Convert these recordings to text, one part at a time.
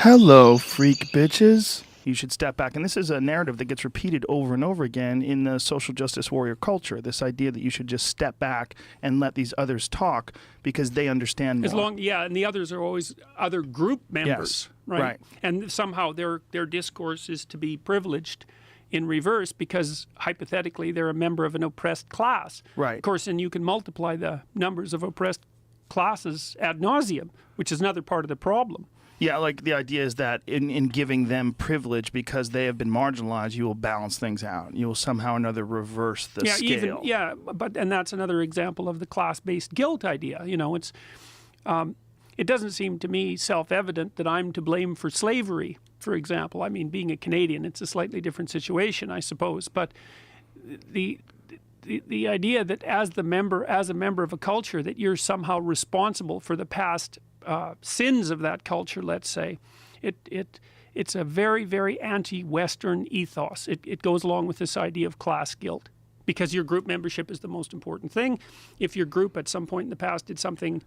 Hello, freak bitches. You should step back. And this is a narrative that gets repeated over and over again in the social justice warrior culture. This idea that you should just step back and let these others talk because they understand more. Yeah, and the others are always other group members, Yes, right? right. And somehow their discourse is to be privileged in reverse because hypothetically they're a member of an oppressed class. Right. Of course, and you can multiply the numbers of oppressed classes ad nauseum, which is another part of the problem. Yeah, like the idea is that in giving them privilege because they have been marginalized, you will balance things out. You will somehow or another reverse the scale. And that's another example of the class-based guilt idea. You know, it doesn't seem to me self-evident that I'm to blame for slavery, for example. I mean, being a Canadian, it's a slightly different situation, I suppose. But the idea that as a member of a culture, that you're somehow responsible for the past sins of that culture, let's say, it's a very, very anti-Western ethos. It goes along with this idea of class guilt because your group membership is the most important thing. If your group at some point in the past did something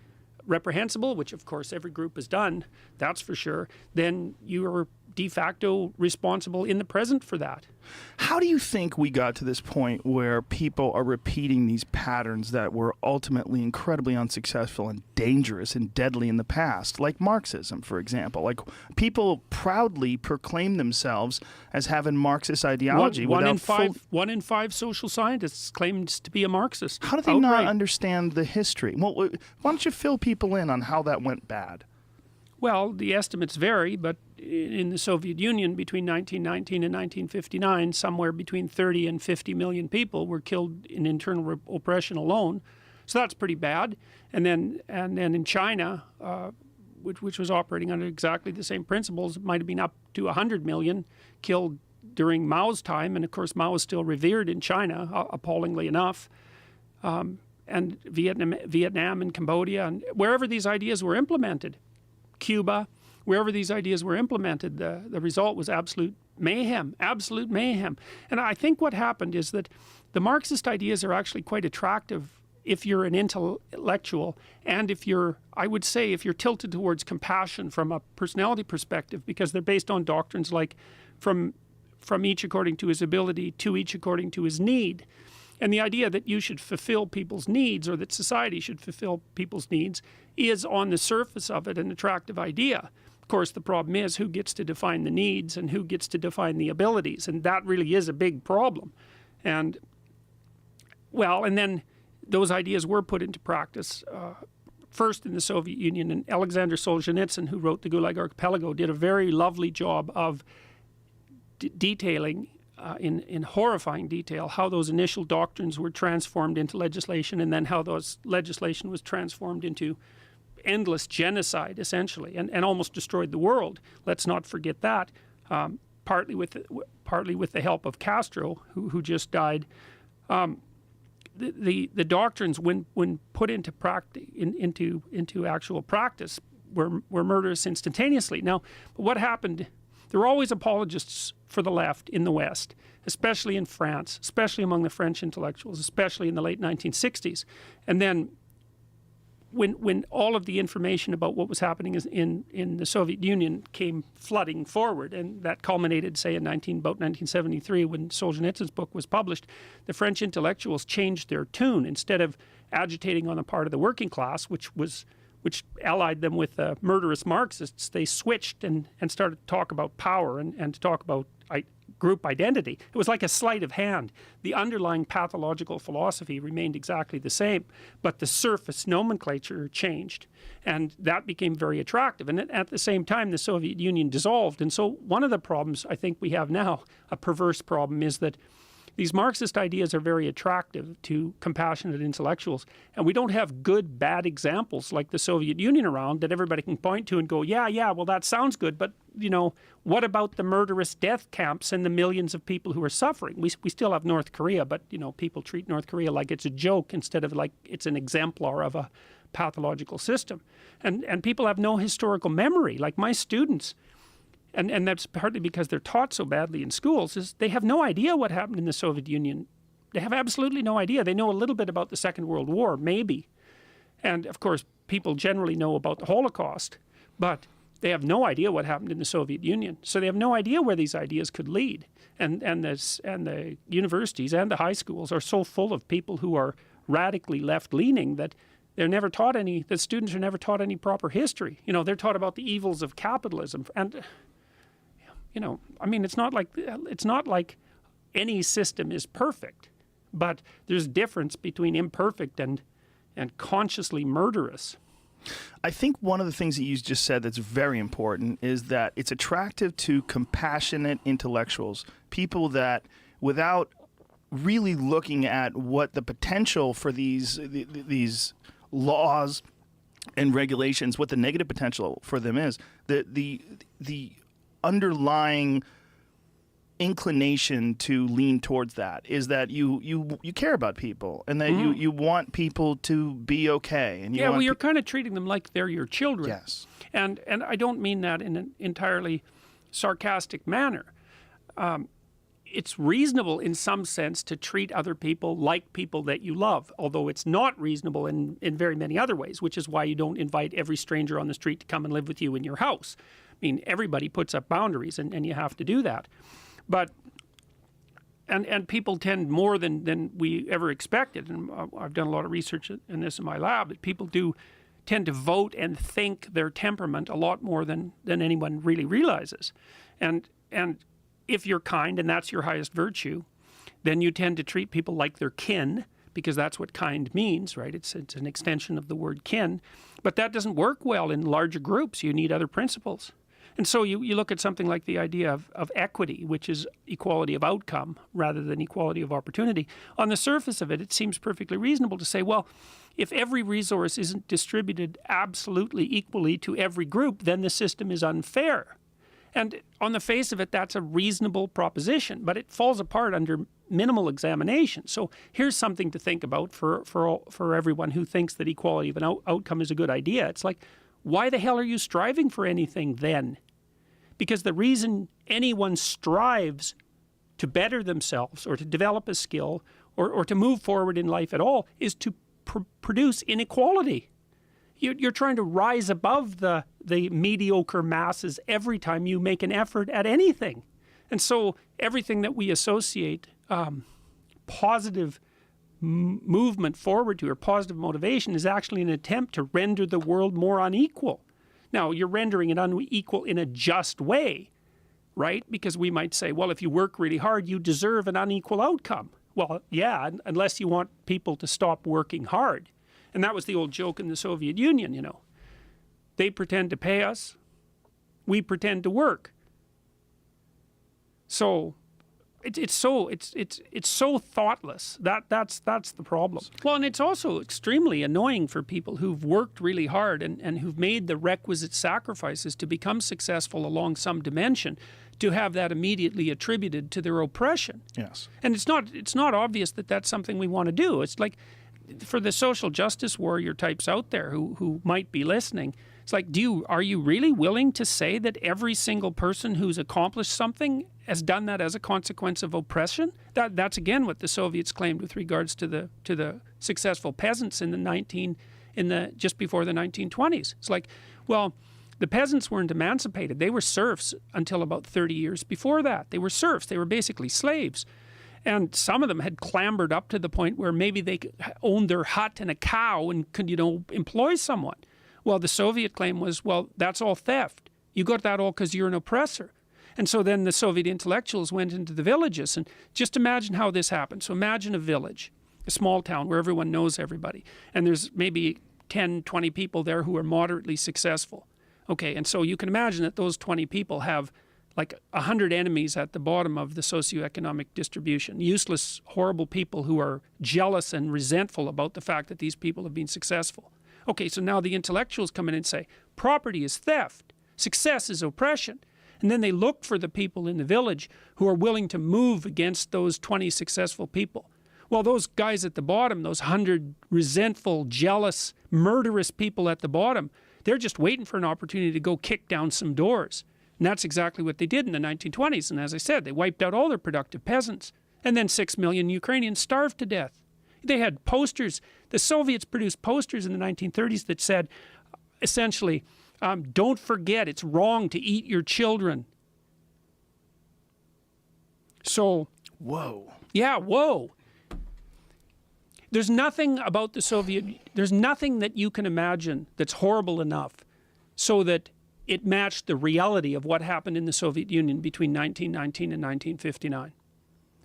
reprehensible, which of course every group has done, that's for sure, then you are de facto responsible in the present for that. How do you think we got to this point where people are repeating these patterns that were ultimately incredibly unsuccessful and dangerous and deadly in the past, like Marxism, for example? Like, people proudly proclaim themselves as having Marxist ideology. One in five social scientists claims to be a Marxist. How do they not understand the history? Well, why don't you fill people in on how that went bad? Well, the estimates vary, but in the Soviet Union between 1919 and 1959, somewhere between 30 and 50 million people were killed in internal oppression alone. So that's pretty bad. And then in China, which was operating under exactly the same principles, it might have been up to 100 million killed during Mao's time. And of course, Mao is still revered in China, appallingly enough. And Vietnam and Cambodia, and wherever these ideas were implemented, Cuba, wherever these ideas were implemented, the result was absolute mayhem, absolute mayhem. And I think what happened is that the Marxist ideas are actually quite attractive if you're an intellectual and if you're, I would say, if you're tilted towards compassion from a personality perspective, because they're based on doctrines like from each according to his ability, to each according to his need. And the idea that you should fulfill people's needs, or that society should fulfill people's needs, is on the surface of it an attractive idea. Of course, the problem is who gets to define the needs and who gets to define the abilities, and that really is a big problem. And well, and then those ideas were put into practice first in the Soviet Union, and Alexander Solzhenitsyn, who wrote the Gulag Archipelago, did a very lovely job of detailing in horrifying detail how those initial doctrines were transformed into legislation, and then how those legislation was transformed into endless genocide, essentially, and almost destroyed the world. Let's not forget that, partly with the help of Castro, who just died. The doctrines, when put into practice, into actual practice, were murderous instantaneously. Now, what happened? There were always apologists for the left in the West, especially in France, especially among the French intellectuals, especially in the late 1960s. And then when all of the information about what was happening in the Soviet Union came flooding forward, and that culminated, say, about 1973, when Solzhenitsyn's book was published, the French intellectuals changed their tune. Instead of agitating on the part of the working class, which allied them with murderous Marxists, they switched and started to talk about power and to talk about group identity. It was like a sleight of hand. The underlying pathological philosophy remained exactly the same, but the surface nomenclature changed, and that became very attractive. And at the same time, the Soviet Union dissolved. And so one of the problems I think we have now, a perverse problem, is that these Marxist ideas are very attractive to compassionate intellectuals, and we don't have good, bad examples like the Soviet Union around that everybody can point to and go, yeah, well, that sounds good, but, you know, what about the murderous death camps and the millions of people who are suffering? We still have North Korea, but, you know, people treat North Korea like it's a joke instead of like it's an exemplar of a pathological system. And people have no historical memory, like my students. And that's partly because they're taught so badly in schools, is they have no idea what happened in the Soviet Union. They have absolutely no idea. They know a little bit about the Second World War, maybe. And of course, people generally know about the Holocaust. But They have no idea what happened in the Soviet Union. So they have no idea where these ideas could lead. And the universities and the high schools are so full of people who are radically left-leaning that they're never taught any, the students are never taught any proper history. You know, they're taught about the evils of capitalism. And, you know, I mean, it's not like any system is perfect, but there's a difference between imperfect and consciously murderous. I think one of the things that you just said that's very important is that it's attractive to compassionate intellectuals, people that, without really looking at what the potential for these laws and regulations, what the negative potential for them is, the underlying inclination to lean towards that is that you care about people and that you want people to be okay. And you're kind of treating them like they're your children. Yes. And I don't mean that in an entirely sarcastic manner. It's reasonable in some sense to treat other people like people that you love, although it's not reasonable in very many other ways, which is why you don't invite every stranger on the street to come and live with you in your house. I mean, everybody puts up boundaries, and you have to do that. But and people tend more than we ever expected, and I've done a lot of research in this in my lab, that people do tend to vote and think their temperament a lot more than anyone really realizes. And if you're kind and that's your highest virtue, then you tend to treat people like they're kin, because that's what kind means, right? It's an extension of the word kin. But that doesn't work well in larger groups. You need other principles. And so you look at something like the idea of equity, which is equality of outcome rather than equality of opportunity. On the surface of it, it seems perfectly reasonable to say, well, if every resource isn't distributed absolutely equally to every group, then the system is unfair. And on the face of it, that's a reasonable proposition, but it falls apart under minimal examination. So here's something to think about for everyone who thinks that equality of an outcome is a good idea. It's like, why the hell are you striving for anything then? Because the reason anyone strives to better themselves or to develop a skill or to move forward in life at all is to produce inequality. You're trying to rise above the mediocre masses every time you make an effort at anything. And so everything that we associate positive movement forward to, or positive motivation, is actually an attempt to render the world more unequal. Now, you're rendering it unequal in a just way, right? Because we might say, well, if you work really hard, you deserve an unequal outcome. Well, yeah, unless you want people to stop working hard. And that was the old joke in the Soviet Union, you know. They pretend to pay us, we pretend to work. So it's so thoughtless. That's the problem. Well, and it's also extremely annoying for people who've worked really hard and who've made the requisite sacrifices to become successful along some dimension, to have that immediately attributed to their oppression. Yes. And it's not obvious that that's something we want to do. It's like, for the social justice warrior types out there who might be listening, it's like, are you really willing to say that every single person who's accomplished something has done that as a consequence of oppression? That's again what the Soviets claimed with regards to the successful peasants just before the 1920s. It's like, well, the peasants weren't emancipated. They were serfs until about 30 years before that. They were serfs. They were basically slaves. And some of them had clambered up to the point where maybe they owned their hut and a cow and could, employ someone. Well, the Soviet claim was, well, that's all theft. You got that all because you're an oppressor. And so then the Soviet intellectuals went into the villages. And just imagine how this happened. So imagine a village, a small town where everyone knows everybody. And there's maybe 10, 20 people there who are moderately successful. Okay, and so you can imagine that those 20 people have like 100 enemies at the bottom of the socioeconomic distribution. Useless, horrible people who are jealous and resentful about the fact that these people have been successful. Okay, so now the intellectuals come in and say, property is theft, success is oppression. And then they look for the people in the village who are willing to move against those 20 successful people. Well, those guys at the bottom, those 100 resentful, jealous, murderous people at the bottom, they're just waiting for an opportunity to go kick down some doors. And that's exactly what they did in the 1920s. And as I said, they wiped out all their productive peasants. And then 6 million Ukrainians starved to death. They had posters. The Soviets produced posters in the 1930s that said, essentially, Don't forget, it's wrong to eat your children. So, Whoa. yeah, whoa. There's nothing about the there's nothing that you can imagine that's horrible enough so that it matched the reality of what happened in the Soviet Union between 1919 and 1959.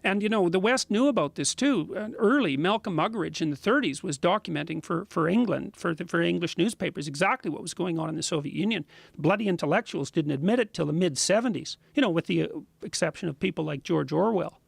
And, you know, the West knew about this too. Early, Malcolm Muggeridge in the 30s was documenting for England, for English newspapers, exactly what was going on in the Soviet Union. Bloody intellectuals didn't admit it till the mid-70s, you know, with the exception of people like George Orwell.